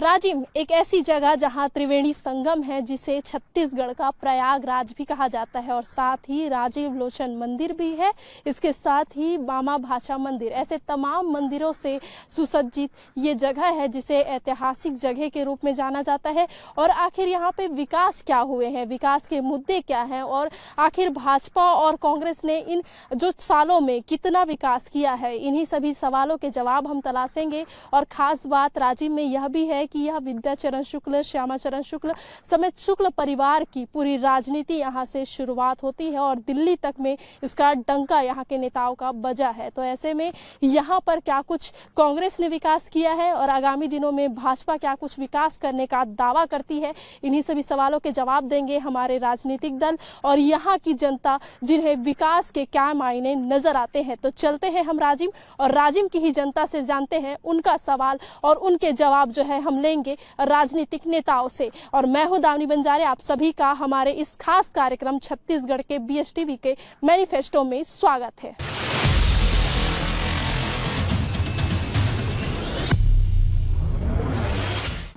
राजिम एक ऐसी जगह जहां त्रिवेणी संगम है, जिसे छत्तीसगढ़ का प्रयागराज भी कहा जाता है और साथ ही राजीव लोचन मंदिर भी है। इसके साथ ही मामा भाषा मंदिर, ऐसे तमाम मंदिरों से सुसज्जित ये जगह है जिसे ऐतिहासिक जगह के रूप में जाना जाता है। और आखिर यहाँ पे विकास क्या हुए हैं, विकास के मुद्दे क्या हैं और आखिर भाजपा और कांग्रेस ने इन जो सालों में कितना विकास किया है, इन्हीं सभी सवालों के जवाब हम तलाशेंगे। और खास बात राजिम में यह भी है कि यह विद्याचरण शुक्ल, श्यामाचरण शुक्ल समेत शुक्ल परिवार की पूरी राजनीति यहाँ से शुरुआत होती है और दिल्ली तक में इसका डंका यहाँ के नेताओं का बजा है। तो ऐसे में यहाँ पर क्या कुछ कांग्रेस ने विकास किया है और आगामी दिनों में भाजपा क्या कुछ विकास करने का दावा करती है, इन्हीं सभी सवालों के जवाब देंगे हमारे राजनीतिक दल और यहाँ की जनता, जिन्हें विकास के क्या मायने नजर आते हैं। तो चलते हैं हम राजिम और राजिम की ही जनता से जानते हैं उनका सवाल और उनके जवाब जो है हम लेंगे राजनीतिक नेताओं से। और मैं हूं दावनी बंजारे, आप सभी का हमारे इस खास कार्यक्रम छत्तीसगढ़ के BSTV के मैनिफेस्टो में स्वागत है।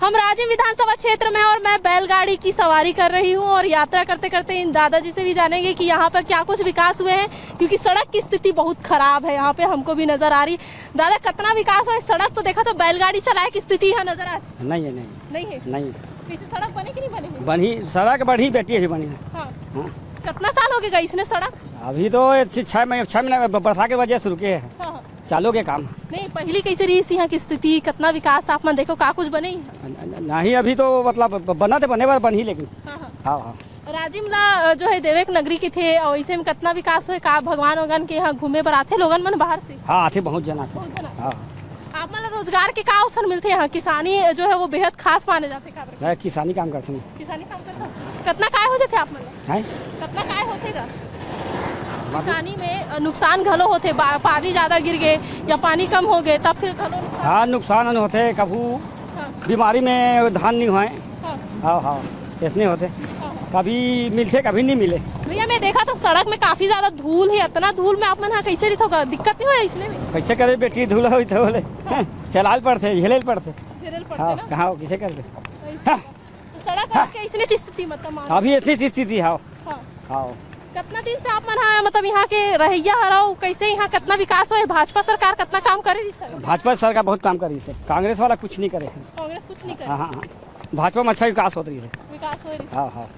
हम राजिम विधानसभा क्षेत्र में और मैं बैलगाड़ी की सवारी कर रही हूं और यात्रा करते करते इन दादाजी से भी जानेंगे कि यहाँ पर क्या कुछ विकास हुए हैं, क्योंकि सड़क की स्थिति बहुत खराब है यहाँ पे, हमको भी नजर आ रही। दादा, कितना विकास हुआ है? सड़क तो देखा तो बैलगाड़ी चलाए की स्थिति यहाँ नजर आ रही? नहीं है, नहीं है, नहीं। कैसे सड़क बनी कि नहीं बनी? बनी, सड़क बढ़ी बेटी अभी बनी है। हाँ। कितना साल हो गया इसने सड़क? अभी तो 6 महीने बरसात के वजह से रुके है, चालू के काम नहीं। पहली कैसे रही यहाँ की स्थिति, कितना विकास आप मन देखो, का कुछ बने नहीं? अभी तो मतलब बना थे, बने बार बन ही, लेकिन हाँ। राजिम ला जो है देवेक नगरी के थे और इसे में कितना विकास हुए का? भगवान वगन के यहाँ घूमे पर आते लोगन मन बाहर से? हाँ, आते बहुत जना थे। आप मन रोजगार के का अवसर मिलते हैं? किसानी जो है वो बेहद खास माने जाते हैं। किसानी काम करते हैं। किसानी काम करते कितना काय हो जाते आप मन? कितना काय होतेगा किसानी में? नुकसान घलो होते, पानी ज्यादा गिर गए या पानी कम हो गए तब फिर घलो? हाँ, नुकसान होते, कभी बीमारी में धान नहीं हुए। हाँ, ऐसे होते, कभी मिलते कभी नहीं मिले। भैया मैं देखा तो सड़क में काफी ज्यादा धूल है, इतना धूल में आप मन कैसे रही होगा? दिक्कत नहीं हुआ इसमें? कैसे करे बेटी, धूल हुई तो बोले चलाल पड़ते, झेले पड़ते। कहाँ किसे कर दे सड़क इसने स्थिति मतलब अभी इतनी स्थिति। हाँ, कितना दिन से आप मन मतलब यहाँ के रहिया हराओ, कैसे यहाँ कितना विकास हुआ है? भाजपा सरकार कितना काम करे? भाजपा सरकार बहुत काम करी है, कांग्रेस वाला कुछ नहीं करे। कांग्रेस कुछ नहीं करे? हाँ, भाजपा में अच्छा विकास हो रही है। विकास हो रही है। हाँ।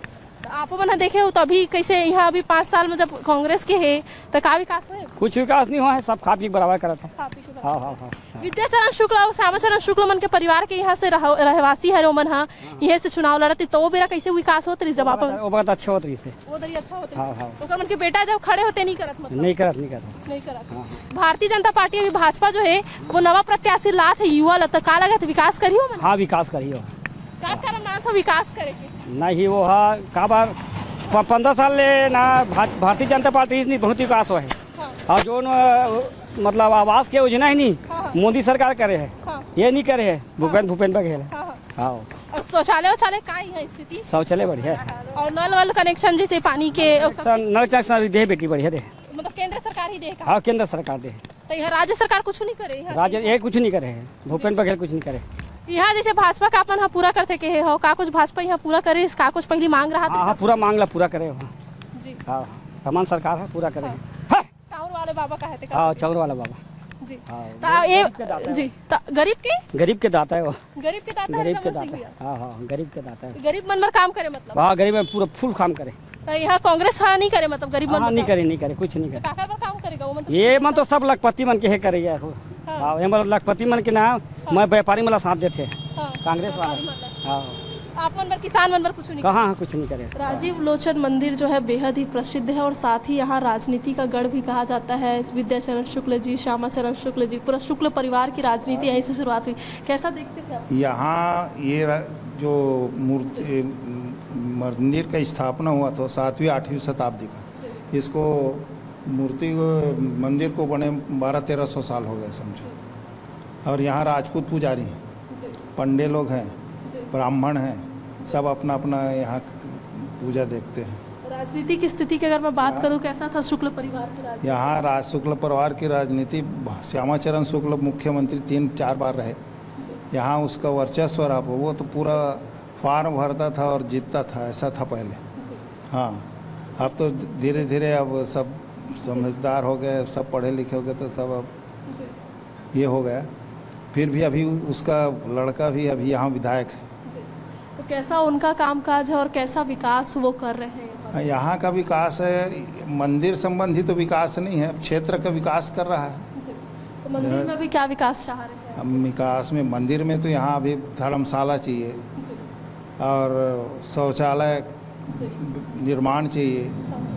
आप मन देखे हो तो अभी कैसे यहाँ अभी 5 साल में जब कांग्रेस के है तो का विकास हुआ? कुछ विकास नहीं हुआ है, सब खा पी बराबर करते हैं। हाँ। विद्याचरण शुक्ल और श्यामाचरण शुक्ल मन के परिवार के यहाँ से रहवासी है मन, हाँ यही से चुनाव लड़ते तो वो बेरा कैसे विकास होते? जब आप बहुत अच्छा होते अच्छा होते मन के बेटा जब खड़े होते नहीं करत। भारतीय जनता पार्टी अभी भाजपा जो है वो नवा प्रत्याशी लात है युवा लता, का लगत विकास करियो? हाँ, विकास करियो। क्या कारण था विकास करेंगे? नहीं वो हाँ का बार 15 साल ले ना भारतीय जनता पार्टी इसने बहुत विकास हुआ है। और जो मतलब आवास के योजना ही नहीं मोदी सरकार करे है, ये नहीं करे है भूपेंद्र बघेल। हाँ, शौचालय का है स्थिति? शौचालय बढ़िया है और नल वल कनेक्शन जैसे पानी के नल कनेक्शन दे बेटी बढ़िया दे, मतलब केंद्र सरकार ही दे? हाँ, केंद्र सरकार दे। तो यहाँ राज्य सरकार कुछ नहीं करे? राज्य ये कुछ नहीं करे है, भूपेंद्र बघेल कुछ नहीं करे। यहाँ जैसे भाजपा का अपन पूरा करते के हो, का कुछ भाजपा यहाँ पूरा करे? इसका कुछ पहली मांग रहा था? हाँ, पूरा मांग ला पूरा करे जी। हाँ, समान सरकार है पूरा करे। चाउर वाले बाबा का है? हाँ, चाउर वाला बाबा जी। ये जी गरीब के दाता है वो, गरीब के दाता। हाँ, गरीब के दाता है। गरीब मन पर काम करे मतलब? हाँ, गरीब में पूरा फुल काम करे। तो यहाँ कांग्रेस हाँ नहीं करे मतलब? गरीब मन नहीं करे कुछ नहीं करे। काम करेगा वो? ये मन तो सब लखपति मन के है करे। हाँ, लखपति मन के नाम मैं व्यापारी मला साथ देते कांग्रेस वाला। हाँ, आप मन पर किसान मन पर कुछ नहीं? कहाँ कुछ नहीं करे। राजीव लोचन मंदिर जो है बेहद ही प्रसिद्ध है और साथ ही यहाँ राजनीति का गढ़ भी कहा जाता है। विद्याचरण शुक्ल जी, श्यामाचरण शुक्ल जी, पूरा शुक्ल परिवार की राजनीति यहीं से शुरुआत हुई। कैसा देखते थे यहाँ? ये जो मूर्ति मंदिर का स्थापना हुआ तो 7वीं 8वीं शताब्दी का, इसको मूर्ति मंदिर को बने 1200-1300 साल हो गए समझो। और यहाँ राजपूत पुजारी हैं, पंडे लोग हैं, ब्राह्मण हैं, सब अपना अपना यहाँ पूजा देखते हैं। राजनीति की स्थिति की अगर मैं बात करूँ, कैसा था शुक्ल परिवार की राजनीति? यहाँ शुक्ल परिवार की राजनीति, श्यामाचरण शुक्ल मुख्यमंत्री 3-4 बार रहे यहाँ उसका वर्चस्व रहा, वो तो पूरा फार्म भरता था और जीतता था, ऐसा था पहले। हाँ, अब तो धीरे धीरे अब सब समझदार हो गए, सब पढ़े लिखे हो गए, तो सब अब ये हो गया। फिर भी अभी उसका लड़का भी अभी यहाँ विधायक है। तो कैसा उनका कामकाज है और कैसा विकास वो कर रहे हैं? यहाँ का विकास है, मंदिर संबंधी तो विकास नहीं है, क्षेत्र का विकास कर रहा है। तो मंदिर में भी क्या विकास चाह रहे हैं? विकास में मंदिर में तो यहाँ अभी धर्मशाला चाहिए और शौचालय निर्माण चाहिए,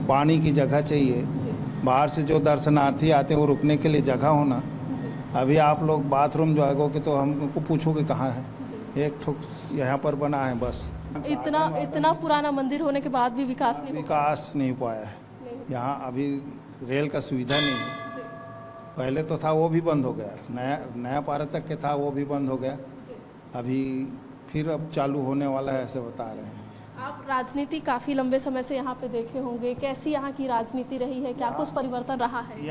पानी की जगह चाहिए, बाहर से जो दर्शनार्थी आते हैं वो रुकने के लिए जगह होना। अभी आप लोग बाथरूम जो आएगोगे तो हमको पूछोगे कहाँ है, एक ठोक यहाँ पर बना है बस। इतना पुराना मंदिर होने के बाद भी विकास नहीं पाया है यहाँ। अभी रेल का सुविधा नहीं है, पहले तो था वो भी बंद हो गया, नया पार्क तक के था वो भी बंद हो गया, अभी फिर अब चालू होने वाला है ऐसे बता रहे हैं। आप राजनीति काफी लंबे समय से यहाँ पे देखे होंगे, कैसी यहाँ की राजनीति रही है, क्या कुछ परिवर्तन रहा है?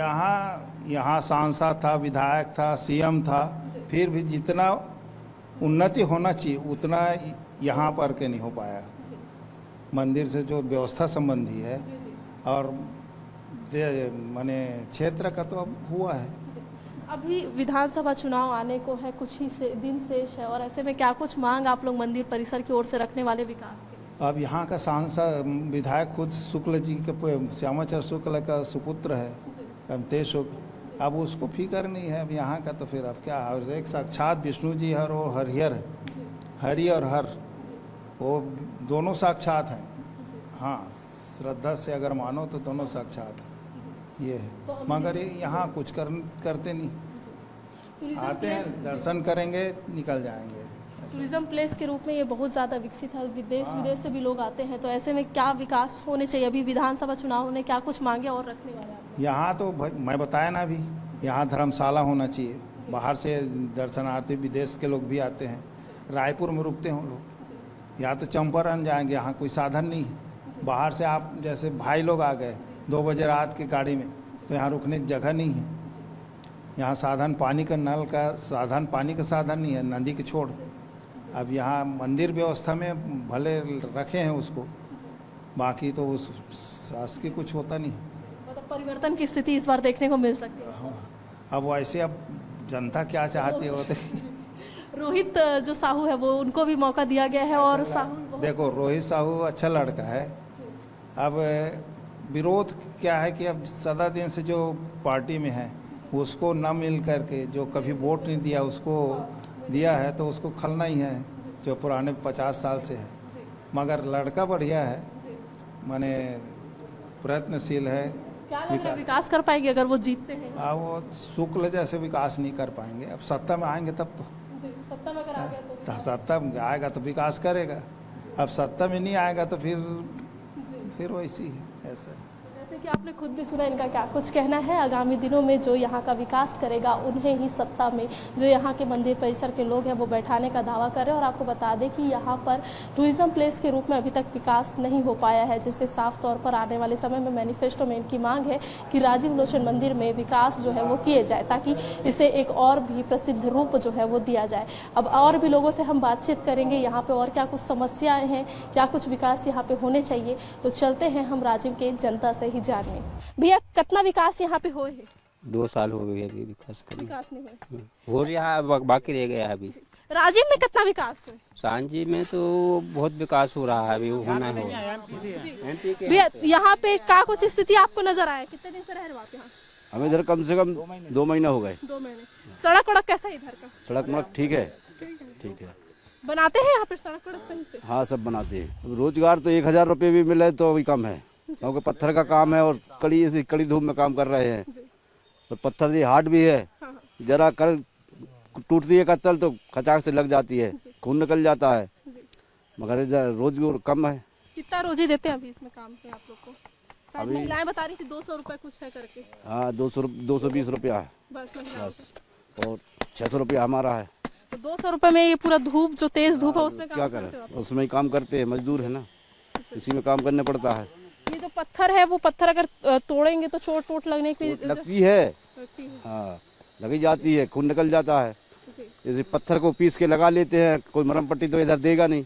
यहाँ सांसद था, विधायक था, सीएम था, फिर भी जितना उन्नति होना चाहिए उतना यहाँ पर के नहीं हो पाया। मंदिर से जो व्यवस्था संबंधी है और माने क्षेत्र का तो अब हुआ है। अभी विधानसभा चुनाव आने को है, कुछ ही दिन शेष है, और ऐसे में क्या कुछ मांग आप लोग मंदिर परिसर की ओर से रखने वाले विकास के? अब यहाँ का सांसद विधायक खुद शुक्ल जी के, श्यामाचरण शुक्ल का सुपुत्र है अमतेश शुक्ल, अब उसको फिक्र नहीं है अब यहाँ का, तो फिर अब क्या। और एक साक्षात विष्णु जी हर और हरिहर है, हरि और हर, वो दोनों साक्षात हैं। हाँ, श्रद्धा से अगर मानो तो दोनों साक्षात हैं, ये है। तो मगर यहाँ कुछ करते नहीं, आते हैं दर्शन करेंगे निकल जाएंगे। टूरिज्म प्लेस के रूप में ये बहुत ज़्यादा विकसित है, विदेश से भी लोग आते हैं, तो ऐसे में क्या विकास होने चाहिए? अभी विधानसभा चुनाव में क्या कुछ मांगे और रखने वाले हैं? यहाँ तो मैं बताया ना अभी, यहाँ धर्मशाला होना चाहिए, बाहर से दर्शनार्थी विदेश के लोग भी आते हैं, रायपुर में रुकते हैं लोग, या तो चंपारण जाएंगे, यहाँ कोई साधन नहीं है। बाहर से आप जैसे भाई लोग आ गए 2 बजे रात की गाड़ी में, तो यहाँ रुकने की जगह नहीं है। यहाँ साधन पानी का नल का साधन, पानी का साधन नहीं है, नदी के छोड़। अब यहाँ मंदिर व्यवस्था में भले रखे हैं उसको, बाकी तो उस शासकीय की कुछ होता नहीं। मतलब परिवर्तन की स्थिति इस बार देखने को मिल सकती है। अब वैसे अब जनता क्या चाहती है होते। रोहित जो साहू है वो, उनको भी मौका दिया गया है, और साहू देखो रोहित साहू अच्छा लड़का है। अब विरोध क्या है कि अब सदा दिन से जो पार्टी में है उसको न मिल करके, जो कभी वोट नहीं दिया उसको दिया है, तो उसको खलना ही है, जो पुराने 50 साल से है। मगर लड़का बढ़िया है, माने प्रयत्नशील है। क्या लग रहा है विकास कर पाएंगे अगर वो जीतते हैं? वो शुक्ल जैसे विकास नहीं कर पाएंगे। अब सत्ता में आएंगे तब तो, सत्ता में अगर आ गया तो सत्ता में आएगा तो विकास करेगा। अब सत्ता में नहीं आएगा तो फिर वैसी है ऐसा। जैसे कि आपने खुद भी सुना इनका क्या कुछ कहना है। आगामी दिनों में जो यहाँ का विकास करेगा उन्हें ही सत्ता में जो यहाँ के मंदिर परिसर के लोग हैं वो बैठाने का दावा कर रहे हैं। और आपको बता दें कि यहाँ पर टूरिज्म प्लेस के रूप में अभी तक विकास नहीं हो पाया है, जिससे साफ तौर पर आने वाले समय में मैनिफेस्टो में इनकी मांग है कि राजीव लोचन मंदिर में विकास जो है वो किए जाए, ताकि इसे एक और भी प्रसिद्ध रूप जो है वो दिया जाए। अब और भी लोगों से हम बातचीत करेंगे यहाँ पे, और क्या कुछ समस्याएं हैं, क्या कुछ विकास यहाँ पे होने चाहिए। तो चलते हैं हम राजीव के जनता से ही जानने। भैया, कितना विकास यहाँ पे हुए हैं? 2 साल हो गए अभी विकास नहीं हुए, हो रहा बाकी रह गया अभी। राजीव में कितना विकास हुआ? सांची में तो बहुत विकास हो रहा है, अभी होना है। भैया, यहाँ पे क्या कुछ स्थिति आपको नजर आया? कितने दिन से रह रहे हो आप यहाँ? हमें इधर कम से कम 2 महीना हो गए। 2 महीने। सड़क वड़क कैसा है इधर का? सड़क मड़क ठीक है, ठीक है। बनाते हैं यहाँ पे सड़क वड़क सही से? हाँ, सब बनाते हैं। रोजगार तो 1000 रुपये भी मिले तो अभी कम है, क्योंकि पत्थर का काम है और कड़ी धूप में काम कर रहे हैं। और पत्थर जी हार्ड भी है, जरा कर टूटती है कत्तल तो खचाक से लग जाती है, खून निकल जाता है। मगर इधर रोजगार कम है। कितना रोजी देते हैं अभी इसमें काम पे आप लोग को? अभी महिलाएं बता रही थी 200 रुपए कुछ है करके। हाँ, 220 रुपया है बस, और 600 रुपया हमारा है। तो 200 रुपए में ये पूरा धूप, जो तेज धूप है उसमें क्या करें, उसमें ही काम करते हैं, मजदूर है ना, इसी में काम करना पड़ता है। ये जो पत्थर है वो पत्थर अगर तोड़ेंगे तो चोट लगने की लगती है। हाँ, लगी जाती है, खून निकल जाता है। जैसे पत्थर को पीस के लगा लेते हैं, कोई मरहम पट्टी तो इधर देगा नहीं,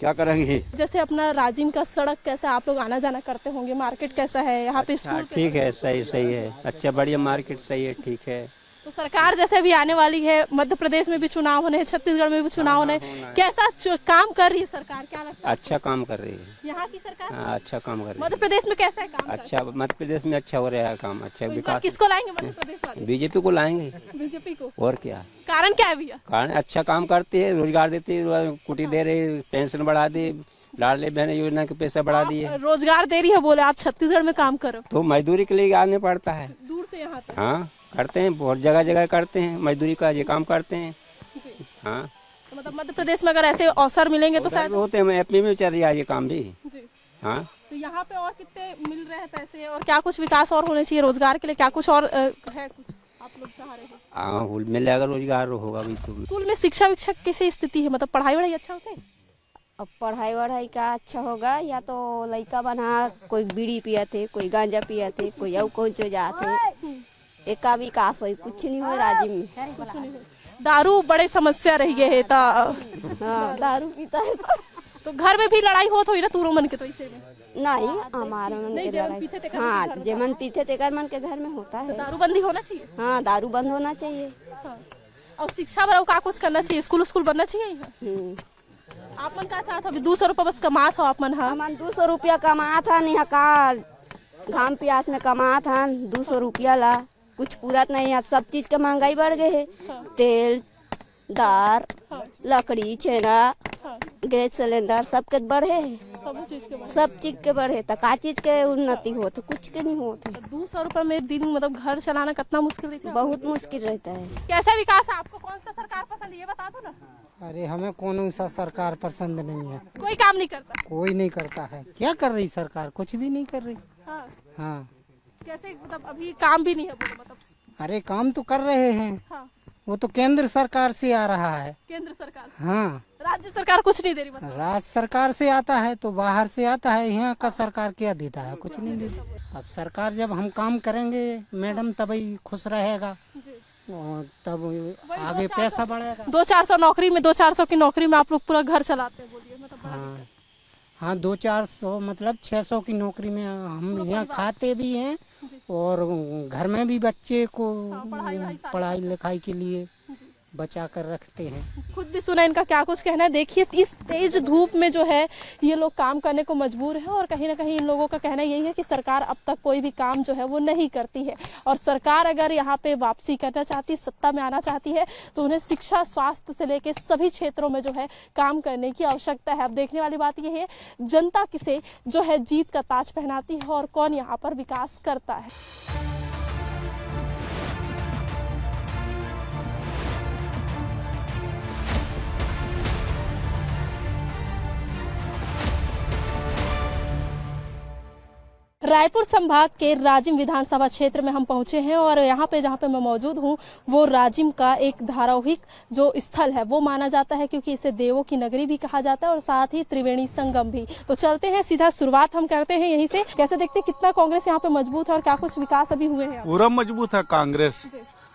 क्या करेंगे। जैसे अपना राजिम का सड़क कैसा, आप लोग आना जाना करते होंगे, मार्केट कैसा है यहाँ पे, स्कूल ठीक है, सही है, अच्छा बढ़िया मार्केट सही है, ठीक है। तो सरकार जैसे भी आने वाली है, मध्य प्रदेश में भी चुनाव होने हैं, छत्तीसगढ़ में भी चुनाव होने हैं, कैसा काम कर रही है सरकार, क्या लगता है? अच्छा काम कर रही है यहाँ की सरकार। हाँ, अच्छा काम कर रही है। मध्य प्रदेश में कैसा है काम? अच्छा, मध्य प्रदेश में अच्छा हो रहा है काम, अच्छा विकास। किसको लाएंगे मध्य प्रदेश वाले? बीजेपी को लाएंगे। बीजेपी को। और क्या कारण क्या है भैया? कारण अच्छा काम करती है, रोजगार देती है, कुटी दे रही, पेंशन बढ़ा दी, लाडली बहन योजना के पैसे बढ़ा दिए। रोजगार दे रही है, बोले आप छत्तीसगढ़ में काम करो तो मजदूरी के लिए आने पड़ता है, दूर से यहाँ तक। हाँ करते हैं, बहुत जगह जगह करते हैं, मजदूरी का ये काम करते हैं। हाँ तो मतलब मध्य प्रदेश में अगर ऐसे अवसर मिलेंगे तो शायद होते हैं, एपी में चल रहा है ये काम भी। जी। हाँ तो यहाँ पे और कितने मिल रहे हैं पैसे, और क्या कुछ विकास और होने चाहिए रोजगार के लिए, क्या कुछ और है कुछ आप लोग चाह रहे हैं? हाँ मिल जाएगा, रोजगार होगा भी तो। स्कूल में शिक्षा विक्षक कैसी स्थिति है, मतलब पढ़ाई वढ़ाई अच्छा होता है? अब पढ़ाई वढ़ाई का अच्छा होगा, या तो लड़का बना कोई बीड़ी पिया थे, कोई गांजा पिया थे, कोई और कौन चो जाते, एक का विकास हो, कुछ नहीं हो राज्य में। दारू बड़े समस्या रही है ता। हाँ दारू पीता है तो घर में भी लड़ाई होत हुई ना तूरो मन के, तो इसे में नहीं हमारे मन के लड़ाई, हाँ जेमन पीते थे मन के घर में होता है। दारू बंदी होना चाहिए। हाँ दारू बंद होना चाहिए। हाँ। और शिक्षा बराबर का कुछ करना चाहिए, स्कूल बनना चाहिए यहाँ। आप मन का चाहता अभी 200 रुपया बस कमा था आप मन? हाँ 200 रुपया कमा था, नहीं का घाम प्यास में कमा था 200 रुपया ला, कुछ पूरा नहीं है। सब चीज का महंगाई बढ़ गए है, तेल दार लकड़ी छेना गैस सिलेंडर सबके बढ़े है, सब चीज के बढ़े, तो का चीज के उन्नति हो, तो कुछ के नहीं होते। 200 रुपए में दिन मतलब घर चलाना कितना मुश्किल रहता है? बहुत मुश्किल रहता है। कैसा विकास है आपको, कौन सा सरकार पसंद है ये बता दो ना। अरे हमें कौन सा सरकार पसंद नहीं है, कोई काम नहीं करता? कोई नहीं करता है। क्या कर रही सरकार, कुछ भी नहीं कर रही। हाँ। हाँ कैसे मतलब अभी काम भी नहीं है बोलो मतलब? अरे काम तो कर रहे हैं। हाँ। वो तो केंद्र सरकार से आ रहा है। केंद्र सरकार? हाँ राज्य सरकार कुछ नहीं दे रही मतलब? राज्य सरकार से आता है तो बाहर से आता है, यहाँ का सरकार क्या देता है, कुछ नहीं देता। अब सरकार जब हम काम करेंगे मैडम तभी खुश रहेगा, और तब आगे पैसा बढ़ेगा। 200-400 नौकरी में, 200-400 की नौकरी में आप लोग पूरा घर चलाते हैं, बोलिए मतलब? हाँ हाँ 200-400 मतलब 600 की नौकरी में हम यहाँ खाते भी हैं, और घर में भी बच्चे को पढ़ाई लिखाई के लिए बचा कर रखते हैं। खुद भी सुना इनका क्या कुछ कहना है, देखिए इस तेज धूप में जो है ये लोग काम करने को मजबूर है, और कहीं ना कहीं इन लोगों का कहना यही है कि सरकार अब तक कोई भी काम जो है वो नहीं करती है, और सरकार अगर यहाँ पे वापसी करना चाहती, सत्ता में आना चाहती है, तो उन्हें शिक्षा स्वास्थ्य से लेके सभी क्षेत्रों में जो है काम करने की आवश्यकता है। अब देखने वाली बात यह है जनता किसे जो है जीत का ताज पहनाती है और कौन यहाँ पर विकास करता है। रायपुर संभाग के राजिम विधानसभा क्षेत्र में हम पहुंचे हैं, और यहाँ पे जहाँ पे मैं मौजूद हूँ वो राजिम का एक धारावाहिक जो स्थल है वो माना जाता है, क्योंकि इसे देवों की नगरी भी कहा जाता है और साथ ही त्रिवेणी संगम भी। तो चलते हैं, सीधा शुरुआत हम करते हैं यहीं से। कैसे देखते हैं कितना कांग्रेस यहाँ पे मजबूत है और क्या कुछ विकास अभी हुए हैं? पूरा मजबूत है कांग्रेस।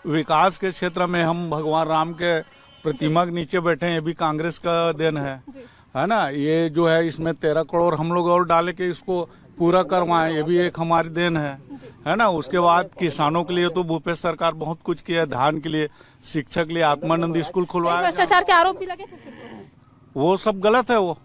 विकास के क्षेत्र में हम भगवान राम के प्रतिमा के नीचे बैठे हैं, ये भी कांग्रेस का देन है ना। ये जो है इसमें 13 करोड़ हम लोग और डाले के इसको पूरा करवाएं, ये भी एक हमारी देन है ना। उसके बाद किसानों के लिए तो भूपेश सरकार बहुत कुछ किया, धान के लिए, शिक्षा के लिए आत्मानंद स्कूल खुलवाया। भ्रष्टाचार के आरोप भी लगे थे, वो सब गलत है वो।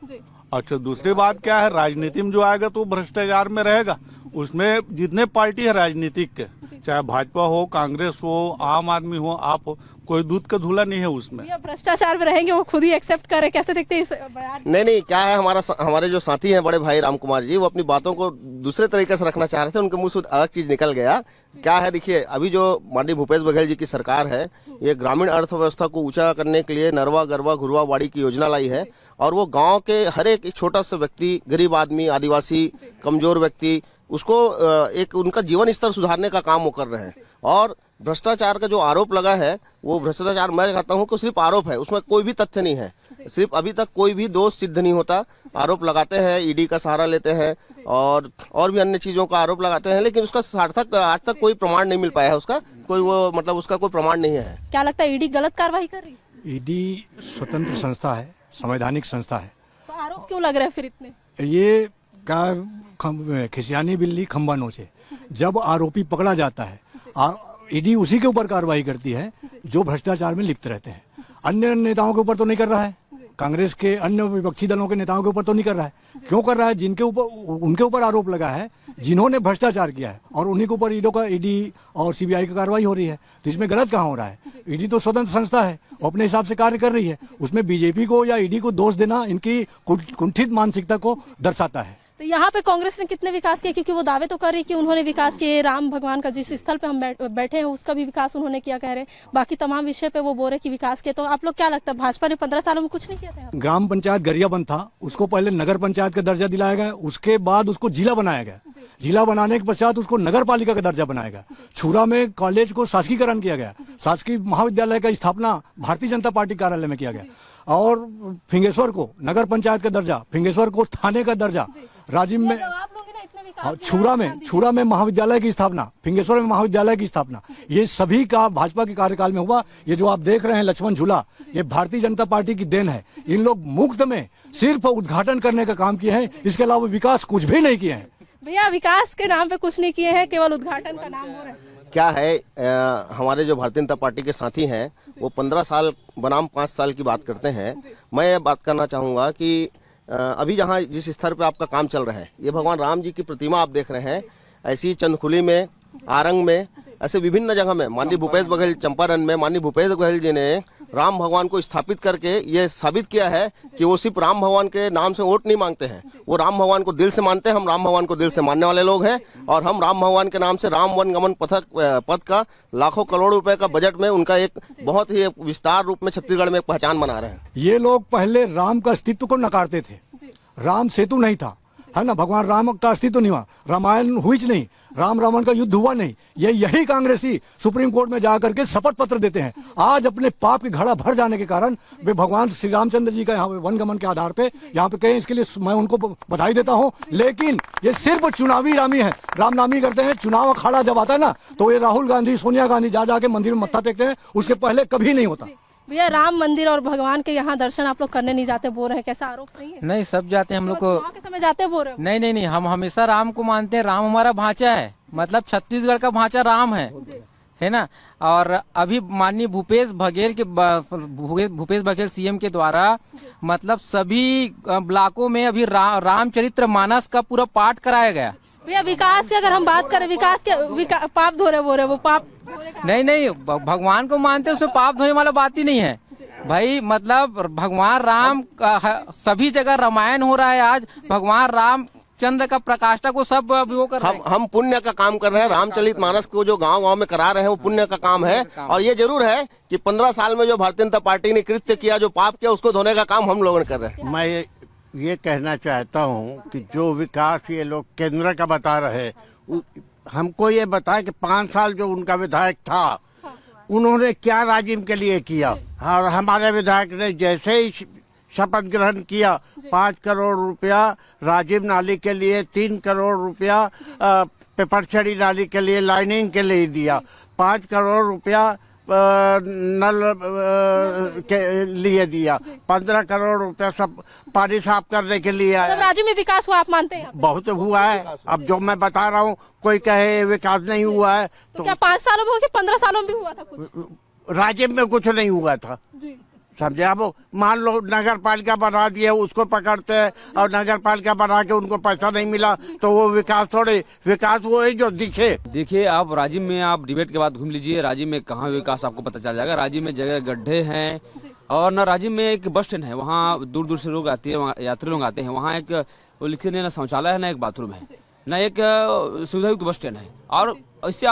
अच्छा दूसरी बात क्या है, राजनीति में जो आएगा तो भ्रष्टाचार में रहेगा। उसमें जितने पार्टी है राजनीतिक के, चाहे भाजपा हो, कांग्रेस हो, आम आदमी हो, आप हो, कोई दूध का धूला नहीं है उसमें। भ्रष्टाचार में रहेंगे वो खुद ही एक्सेप्ट करे। कैसे देखते हैं इस बयान? नहीं क्या है, हमारे जो साथी हैं बड़े भाई राम कुमार जी, वो अपनी बातों को दूसरे तरीके से रखना चाह रहे थे, उनके मुंह से अलग चीज निकल गया। क्या है देखिए, अभी जो माननीय भूपेश बघेल जी की सरकार है, ये ग्रामीण अर्थव्यवस्था को ऊंचा करने के लिए नरवा गरवा घुरवा बाड़ी की योजना लाई है, और वो गाँव के हर एक छोटा सा व्यक्ति, गरीब आदमी, आदिवासी, कमजोर व्यक्ति, उसको एक उनका जीवन स्तर सुधारने का काम वो कर रहे हैं। और भ्रष्टाचार का जो आरोप लगा है, वो भ्रष्टाचार मैं कहता हूं कि सिर्फ आरोप है, उसमें कोई भी तथ्य नहीं है। सिर्फ अभी तक कोई भी दोष सिद्ध नहीं होता। आरोप लगाते हैं, ईडी का सहारा लेते हैं और भी अन्य चीजों का आरोप लगाते हैं, लेकिन उसका सार्थक आज तक कोई प्रमाण नहीं मिल पाया है। उसका कोई उसका कोई प्रमाण नहीं है। क्या लगता है ईडी गलत कार्रवाई कर रही है? ईडी स्वतंत्र संस्था है, संवैधानिक संस्था है। तो आरोप क्यों लग रहे हैं फिर इतने? ये खिसियानी बिल्ली खंबा नोचे। जब आरोपी पकड़ा जाता है, ईडी उसी के ऊपर कार्रवाई करती है जो भ्रष्टाचार में लिप्त रहते हैं। अन्य नेताओं के ऊपर तो नहीं कर रहा है, कांग्रेस के अन्य विपक्षी दलों के नेताओं के ऊपर तो नहीं कर रहा है। क्यों कर रहा है? जिनके ऊपर उनके ऊपर आरोप लगा है, जिन्होंने भ्रष्टाचार किया है, और उन्हीं के ऊपर ईडी और सीबीआई की कार्रवाई हो रही है। तो इसमें गलत कहाँ हो रहा है? ईडी तो स्वतंत्र संस्था है, वो अपने हिसाब से कार्य कर रही है। उसमें बीजेपी को या ईडी को दोष देना इनकी कुंठित मानसिकता को दर्शाता है। तो यहाँ पे कांग्रेस ने कितने विकास किए? क्योंकि वो दावे तो कर रही कि उन्होंने विकास किए, राम भगवान का जिस स्थल पे हम बैठे हैं उसका भी विकास उन्होंने किया कह रहे हैं। बाकी तमाम विषय पे वो बोल रहे कि विकास किया। तो आप लोग क्या लगता है, भाजपा ने 15 सालों में कुछ नहीं किया था? ग्राम पंचायत गरियाबंद था, उसको पहले नगर पंचायत का दर्जा दिलाया गया, उसके बाद उसको जिला बनाया गया। जिला बनाने के पश्चात उसको नगर पालिका का दर्जा बनाया गया। छुरा में कॉलेज को शासकीकरण किया गया। शासकीय महाविद्यालय का स्थापना भारतीय जनता पार्टी कार्यालय में किया गया। और फिंगेश्वर को नगर पंचायत का दर्जा, फिंगेश्वर को थाने का दर्जा, राजिम में छुरा में महाविद्यालय की स्थापना, फिंगेश्वर में महाविद्यालय की स्थापना, ये सभी का भाजपा के कार्यकाल में हुआ। ये जो आप देख रहे हैं लक्ष्मण झूला, ये भारतीय जनता पार्टी की देन है। इन लोग मुफ्त में सिर्फ उद्घाटन करने का काम किए हैं, इसके अलावा विकास कुछ भी नहीं किए हैं। भैया विकास के नाम पे कुछ नहीं किए हैं, केवल उद्घाटन का नाम हो रहा है। क्या है, हमारे जो भारतीय जनता पार्टी के साथी हैं वो 15 साल बनाम 5 साल की बात करते हैं। मैं ये बात करना चाहूँगा कि अभी जहाँ जिस स्तर पे आपका काम चल रहा है, ये भगवान राम जी की प्रतिमा आप देख रहे हैं। ऐसी चंदखुली में, आरंग में, ऐसे विभिन्न जगह में माननीय भूपेश बघेल, चंपारण में माननीय भूपेश बघेल जी ने राम भगवान को स्थापित करके ये साबित किया है कि वो सिर्फ राम भगवान के नाम से वोट नहीं मांगते हैं, वो राम भगवान को दिल से मानते हैं। हम राम भगवान को दिल से मानने वाले लोग हैं और हम राम भगवान के नाम से राम वन गमन पथ का लाखों करोड़ रुपए का बजट में उनका एक बहुत ही विस्तार रूप में छत्तीसगढ़ में एक पहचान बना रहे हैं। ये लोग पहले राम का अस्तित्व को नकारते थे। राम सेतु नहीं था, है ना, भगवान राम का अस्तित्व नहीं हुआ, रामायण हुई नहीं, राम रावण का युद्ध हुआ नहीं। यही कांग्रेसी सुप्रीम कोर्ट में जाकर के शपथ पत्र देते हैं। आज अपने पाप की घड़ा भर जाने के कारण वे भगवान श्री रामचंद्र जी का यहाँ वनगमन के आधार पे यहाँ पे कहें, इसके लिए मैं उनको बधाई देता हूँ। लेकिन ये सिर्फ चुनावी रामी है, राम नामी करते हैं। चुनाव अखाड़ा जब आता है ना, तो ये राहुल गांधी, सोनिया गांधी जा जाके मंदिर में मत्था टेकते हैं, उसके पहले कभी नहीं होता। भैया राम मंदिर और भगवान के यहाँ दर्शन आप लोग करने नहीं जाते बोल रहे हैं, कैसा आरोप सही है? नहीं, सब जाते हैं हम लोग को। के समय जाते बोल रहे हो? नहीं, हम हमेशा राम को मानते हैं। राम हमारा भांचा है, मतलब छत्तीसगढ़ का भांचा राम है ना। और अभी माननीय भूपेश बघेल सीएम के द्वारा मतलब सभी ब्लॉकों में अभी रामचरित्र मानस का पूरा पाठ कराया गया। भैया विकास की अगर हम बात करें, विकास के पाप धो रहे बोल रहे, वो पाप नहीं, भगवान को मानते हैं, उसमें पाप धोने वाला बात ही नहीं है भाई। मतलब भगवान राम का सभी जगह रामायण हो रहा है। आज भगवान राम चंद्र का प्रकाष्ठा को सब वो कर रहे हैं। हम पुण्य का काम कर रहे हैं। रामचरित मानस को जो गांव-गांव में करा रहे हैं वो पुण्य का काम है। और ये जरूर है कि 15 साल में जो भारतीय जनता पार्टी ने कृत्य किया, जो पाप किया, उसको धोने का काम हम लोगों ने कर रहे हैं। मैं ये कहना चाहता हूँ कि जो विकास ये लोग केंद्र का बता रहे, हमको ये बताए कि 5 साल जो उनका विधायक था उन्होंने क्या राजिम के लिए किया। और हमारे विधायक ने जैसे ही शपथ ग्रहण किया, 5 करोड़ रुपया राजीव नाली के लिए, 3 करोड़ रुपया पेपरछड़ी नाली के लिए, लाइनिंग के लिए दिया, 5 करोड़ रुपया नल के लिए दिया, 15 करोड़ रुपया सब पानी साफ करने के लिए आया। राज्य में विकास हुआ आप मानते हैं? बहुत हुआ है। अब जो मैं बता रहा हूँ, कोई कहे विकास नहीं हुआ है तो क्या 5 सालों में हो कि 15 सालों में भी हुआ था कुछ? राज्य में कुछ नहीं हुआ था जी। समझे आप? मान लो नगर पालिका बना दिया, उसको पकड़ते हैं और नगर पालिका बना के उनको पैसा नहीं मिला तो वो विकास थोड़े, विकास वो है जो दिखे। देखिए, आप राजीव में आप डिबेट के बाद घूम लीजिए, राजीव में कहाँ विकास आपको पता चल जाएगा। राजीव में जगह गड्ढे हैं और न राजीव में एक बस स्टैंड है, वहाँ दूर दूर से लोग आते हैं, यात्री लोग आते हैं। वहाँ एक वो लिखे न शौचालय है, न एक बाथरूम है, न एक सुविधायुक्त बस स्टैंड है। और इससे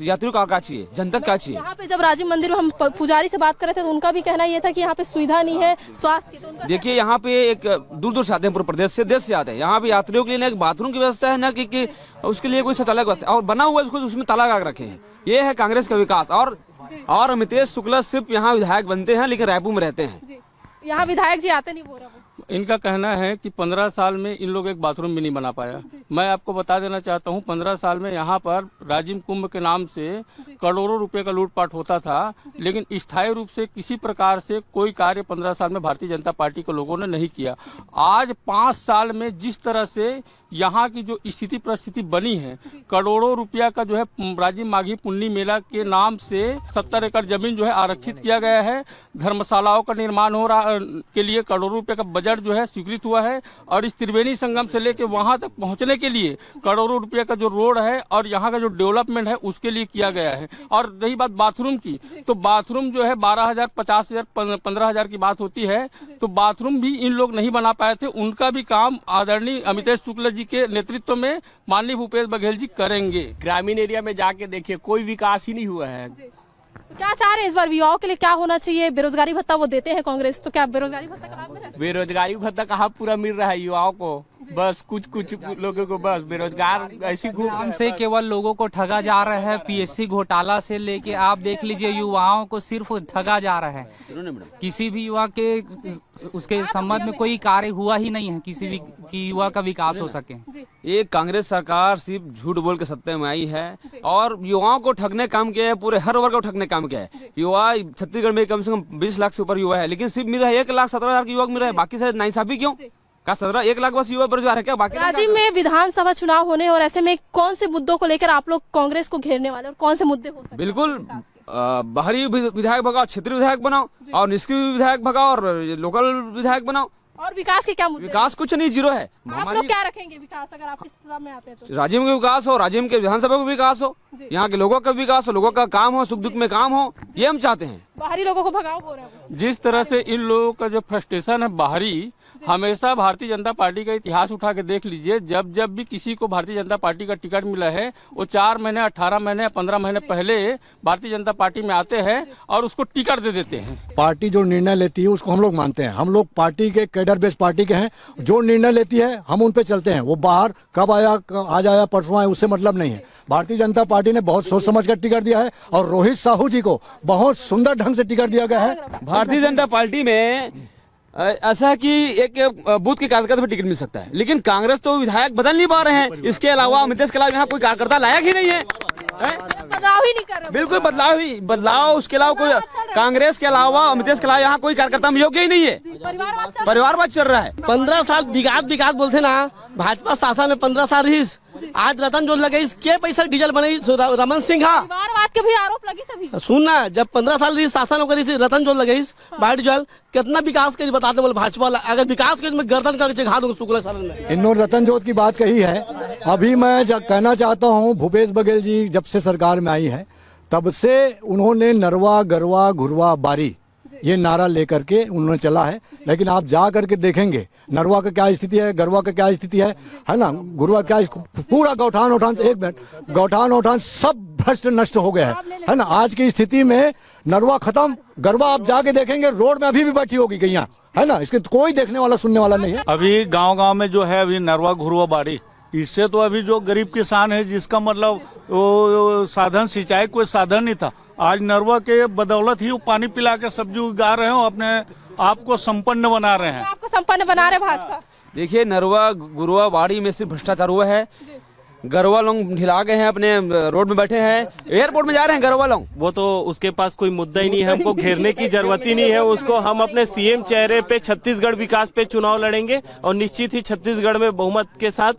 यात्रियों का चाहिए, जनता का चाहिए। यहाँ पे जब राजीव मंदिर में हम पुजारी से बात कर रहे थे तो उनका भी कहना ये था कि यहाँ पे सुविधा नहीं है स्वास्थ्य की। तो देखिए, यहाँ पे एक दूर दूर से आते हैं, पूरे प्रदेश से, देश से आते हैं। यहाँ पे यात्रियों के लिए एक बाथरूम की व्यवस्था है, न कि उसके लिए कोई शौचालय की व्यवस्था, और बना हुआ है उसमें ताला लगा रखे हैं। ये है कांग्रेस का विकास। और अमितेश शुक्ला सिर्फ यहाँ विधायक बनते हैं लेकिन रायपुर में रहते हैं। यहाँ विधायक जी आते नहीं बोल रहा वो। इनका कहना है कि 15 साल में इन लोग एक बाथरूम भी नहीं बना पाया। मैं आपको बता देना चाहता हूँ 15 साल में यहाँ पर राजिम कुंभ के नाम से करोड़ों रुपए का लूटपाट होता था, लेकिन स्थायी रूप से किसी प्रकार से कोई कार्य 15 साल में भारतीय जनता पार्टी के लोगों ने नहीं किया। आज 5 साल में जिस तरह से यहाँ की जो स्थिति परिस्थिति बनी है, करोड़ों रुपया का जो है राजिम माघी पुन्नी मेला के नाम से 70 एकड़ जमीन जो है आरक्षित किया गया है। धर्मशालाओं का निर्माण हो रहा के लिए करोड़ों रुपए का बजट जो है स्वीकृत हुआ है, और इस त्रिवेणी संगम से लेकर वहां तक पहुंचने के लिए करोड़ों रुपए का जो रोड है और यहाँ का जो डेवलपमेंट है उसके लिए किया गया है। और रही बात बाथरूम की, तो बाथरूम जो है 12,000, 50,000, 15,000 की बात होती है, तो बाथरूम भी इन लोग नहीं बना पाए थे। उनका भी काम आदरणीय अमितेश शुक्ला जी के नेतृत्व में माननीय भूपेश बघेल जी करेंगे। ग्रामीण एरिया में जाके देखिए कोई विकास ही नहीं हुआ है। तो क्या चाह रहे हैं इस बार युवाओं के लिए क्या होना चाहिए? बेरोजगारी भत्ता वो देते हैं कांग्रेस, तो क्या बेरोजगारी भत्ता का लाभ मिल रहा है? बेरोजगारी भत्ता कहाँ पूरा मिल रहा है युवाओं को? बस कुछ लोगों को बस बेरोजगार ऐसी घूम से केवल लोगों को ठगा जा रहा है। पीएससी घोटाला से लेके आप देख लीजिए, युवाओं को सिर्फ ठगा जा रहा है। किसी भी युवा के उसके संबंध में कोई कार्य हुआ ही नहीं है, किसी भी की युवा का विकास हो सके। ये कांग्रेस सरकार सिर्फ झूठ बोल के सत्ता में आई है और युवाओं को ठगने काम किया है, पूरे हर वर्ग को ठगने काम किया है। युवा छत्तीसगढ़ में कम से कम 20 लाख से ऊपर युवा है, लेकिन सिर्फ मिल रहा है 1,17,000 के युवक मिल रहा है, बाकी से नाइंसाफी क्यों? का 1 लाख बस युवा बेरोजगार है क्या? बाकी राजीव में विधानसभा चुनाव होने और ऐसे में कौन से मुद्दों को लेकर आप लोग कांग्रेस को घेरने वाले और कौन से मुद्दे हो सकते हैं? बिल्कुल बाहरी विधायक भगाओ, क्षेत्रीय विधायक बनाओ, और निष्क्रिय विधायक भगाओ और लोकल विधायक बनाओ। और विकास के क्या मुद्दे? विकास कुछ नहीं, जीरो है। आप लोग क्या रखेंगे विकास अगर आप इस सत्ता में आते हैं तो? राज्य में विकास हो, राज्य के विधानसभा का विकास हो, यहाँ के लोगों का विकास हो, लोगों का काम हो, सुख दुख में काम हो, ये हम चाहते हैं। बाहरी लोगों को भगाओ बोल रहे हैं। जिस तरह से इन लोगों का जो फ्रस्ट्रेशन है बाहरी, हमेशा भारतीय जनता पार्टी का इतिहास उठा के देख लीजिए, जब जब भी किसी को भारतीय जनता पार्टी का टिकट मिला है वो 4 महीने, 18 महीने, 15 महीने पहले भारतीय जनता पार्टी में आते हैं और उसको टिकट दे देते हैं। पार्टी जो निर्णय लेती है उसको हम लोग मानते हैं। हम लोग पार्टी के कैडर बेस्ड पार्टी के हैं, जो निर्णय लेती है हम उन पे चलते हैं। वो बाहर कब आया, आज आया, परसों आया, उससे मतलब नहीं है। भारतीय जनता पार्टी ने बहुत सोच समझ कर टिकट दिया है और रोहित साहू जी को बहुत सुंदर ढंग से टिकट दिया गया है। भारतीय जनता पार्टी में ऐसा है कि एक बूथ के कार्यकर्ता पे टिकट मिल सकता है, लेकिन कांग्रेस तो विधायक बदल नहीं पा रहे हैं। इसके अलावा अमितेश के अलावा यहाँ कोई कार्यकर्ता लायक ही नहीं है, बदलाव ही नहीं कर रहे। बिल्कुल बदलाव उसके अलावा कोई, कांग्रेस के अलावा अमितेश के अलावा यहाँ कोई कार्यकर्ता में योग्य ही नहीं है। परिवारवाद चल रहा है। 15 साल विकास बोलते ना, भाजपा शासन में 15 साल रही। आज रतन जो लगे इसके पैसा डीजल बने रमन सिंह परिवारवाद के भी आरोप लगी सभी। सुन ना, जब 15 साल रही शासन करी रतन जो लगे बाइट जल कितना विकास के बताते बोले भाजपा वाला। अगर विकास के गर्दन करके चढ़ा दूंगा शुक्ला सालन में। इन्होंने रतन जोत की बात कही है। अभी मैं कहना चाहता हूँ, भूपेश बघेल जी जब से सरकार में आई है तब से उन्होंने नरवा गरवा घुरवा बारी ये नारा लेकर के उन्होंने चला है। लेकिन आप जा करके देखेंगे नरवा का क्या स्थिति है, गरवा का क्या स्थिति है ना, गुरुआ क्या, पूरा गौठान एक मिनट, गौठान सब भ्रष्ट नष्ट हो गया है ना। आज की स्थिति में नरवा खत्म, गरवा आप जाके देखेंगे रोड में अभी भी बैठी होगी गैया, है ना। इसके कोई देखने वाला सुनने वाला नहीं है। अभी गांव में जो है अभी नरवा घुरवा बाड़ी, इससे तो अभी जो गरीब किसान है जिसका मतलब वो साधन सिंचाई कोई साधन नहीं था, आज नरवा के बदौलत ही वो पानी पिला के सब्जी उगा रहे हो, अपने आपको संपन्न बना रहे हैं। आपको संपन्न बना रहे भाजपा। देखिए नरवा गुरुआ बाड़ी में सिर्फ भ्रष्टाचार हुआ है। गरवा लोग ढिला गए हैं, अपने रोड में बैठे हैं, एयरपोर्ट में जा रहे हैं गरवा लोग। वो तो उसके पास कोई मुद्दा ही नहीं है, हमको घेरने की जरूरत ही नहीं है उसको। हम अपने सीएम चेहरे पे छत्तीसगढ़ विकास पे चुनाव लड़ेंगे और निश्चित ही छत्तीसगढ़ में बहुमत के साथ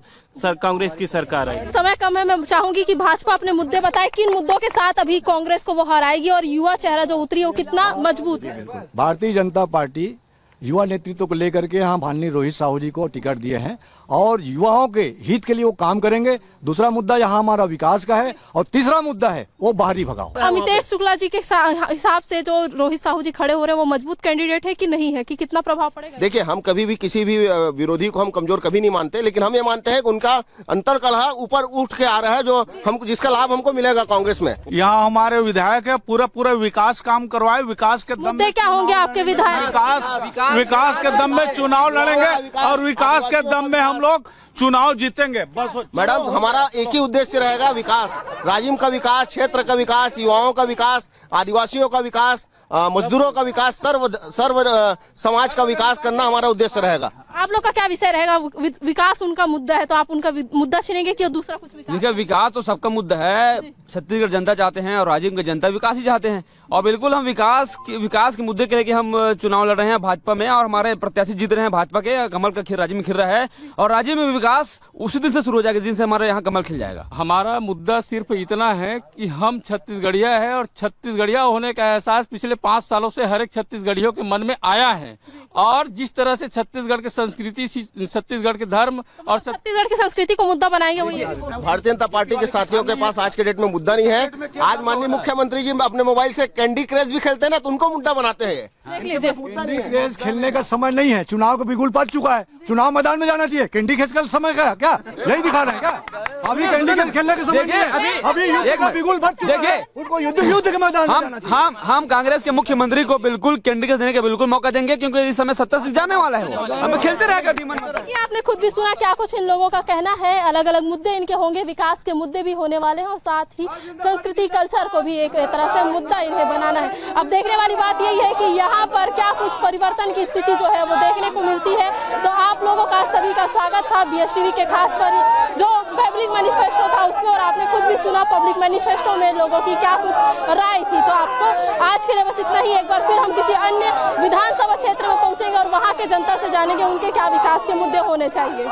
कांग्रेस की सरकार आएगी। समय कम है, मैं चाहूंगी कि भाजपा अपने मुद्दे बताए, किन मुद्दों के साथ अभी कांग्रेस को वो हराएगी और युवा चेहरा जो उतरी वो कितना मजबूत है। भारतीय जनता पार्टी युवा नेतृत्व को लेकर के यहाँ माननीय रोहित साहू जी को टिकट दिए हैं और युवाओं के हित के लिए वो काम करेंगे। दूसरा मुद्दा यहाँ हमारा विकास का है और तीसरा मुद्दा है वो बाहरी भगाओ। अमितेश शुक्ला जी के हिसाब से जो रोहित साहू जी खड़े हो रहे हैं वो मजबूत कैंडिडेट है कि नहीं है, कि कितना प्रभाव पड़ेगा? देखिए, हम कभी भी किसी भी विरोधी को हम कमजोर कभी नहीं मानते, लेकिन हम ये मानते हैं कि उनका अंतर कलह ऊपर उठ के आ रहा है, जो हमको जिसका लाभ हमको मिलेगा कांग्रेस में। यहाँ हमारे विधायक है, पूरा विकास काम करवाए, विकास के दम क्या होंगे आपके विधायक? विकास के दम में चुनाव लड़ेंगे और विकास के दम में हम लोग चुनाव जीतेंगे बस। मैडम, हमारा एक ही उद्देश्य रहेगा, विकास, राजिम का विकास, क्षेत्र का विकास, युवाओं का विकास, आदिवासियों का विकास, मजदूरों का विकास, सर्व समाज का विकास करना हमारा उद्देश्य रहेगा। आप लोग का क्या विषय रहेगा? विकास उनका मुद्दा है, तो आप उनका मुद्दा छीनेंगे कि दूसरा कुछ विकास? देखिए, विकास तो सबका मुद्दा है, छत्तीसगढ़ जनता चाहते हैं और राजिम की जनता विकास ही चाहते हैं। और बिल्कुल हम विकास के मुद्दे के लेके हम चुनाव लड़ रहे हैं भाजपा में, और हमारे प्रत्याशी जीत रहे हैं भाजपा के। कमल का खिल राज्य में खिल रहा है, और राज्य में विकास उसी दिन से शुरू हो जाएगा जिन से हमारे यहाँ कमल खिल जाएगा। हमारा मुद्दा सिर्फ इतना है कि हम छत्तीसगढ़िया है, और छत्तीसगढ़िया होने का एहसास पिछले 5 सालों से हर एक छत्तीसगढ़ियों के मन में आया है। और जिस तरह से छत्तीसगढ़ की संस्कृति, छत्तीसगढ़ के धर्म और छत्तीसगढ़ की संस्कृति को मुद्दा बनाएंगे वही। भारतीय जनता पार्टी के साथियों के पास आज के डेट में मुद्दा नहीं है। आज माननीय मुख्यमंत्री जी अपने मोबाइल से कैंडी क्रश भी खेलते हैं ना, तो उनको मुद्दा बनाते हैं। कैंडी क्रश खेलने का समय नहीं है, चुनाव का बिगुल पड़ चुका है, चुनाव मैदान में जाना चाहिए। कैंडी क्रश का समय क्या यही दिखा रहे हैं क्या? अभी कैंडी क्रश खेलने का समय नहीं है, अभी युद्ध का बिगुल पड़ चुका है, उनको युद्ध के मैदान में जाना चाहिए। हम कांग्रेस के मुख्यमंत्री को बिल्कुल कैंडी क्रश देने का बिल्कुल मौका देंगे, क्योंकि इस समय सत्ता से जाने वाला है, वो हमें खेलते रहेगा। आपने खुद भी सुना क्या कुछ इन लोगों का कहना है। अलग अलग मुद्दे इनके होंगे, विकास के मुद्दे भी होने वाले हैं, और साथ ही संस्कृति कल्चर को भी एक तरह से मुद्दा इन्हें बनाना है। अब देखने वाली बात यही है कि यहाँ पर क्या कुछ परिवर्तन की स्थिति जो है वो देखने को मिलती है। तो आप लोगों का सभी का स्वागत था BSTV के खास पर जो पब्लिक मैनिफेस्टो था उसमें, और आपने खुद भी सुना पब्लिक मैनिफेस्टो में लोगों की क्या कुछ राय थी। तो आपको आज के लिए बस इतना ही। एक बार फिर हम किसी अन्य विधानसभा क्षेत्र में पहुंचेंगे और वहां के जनता से जानेंगे उनके क्या विकास के मुद्दे होने चाहिए।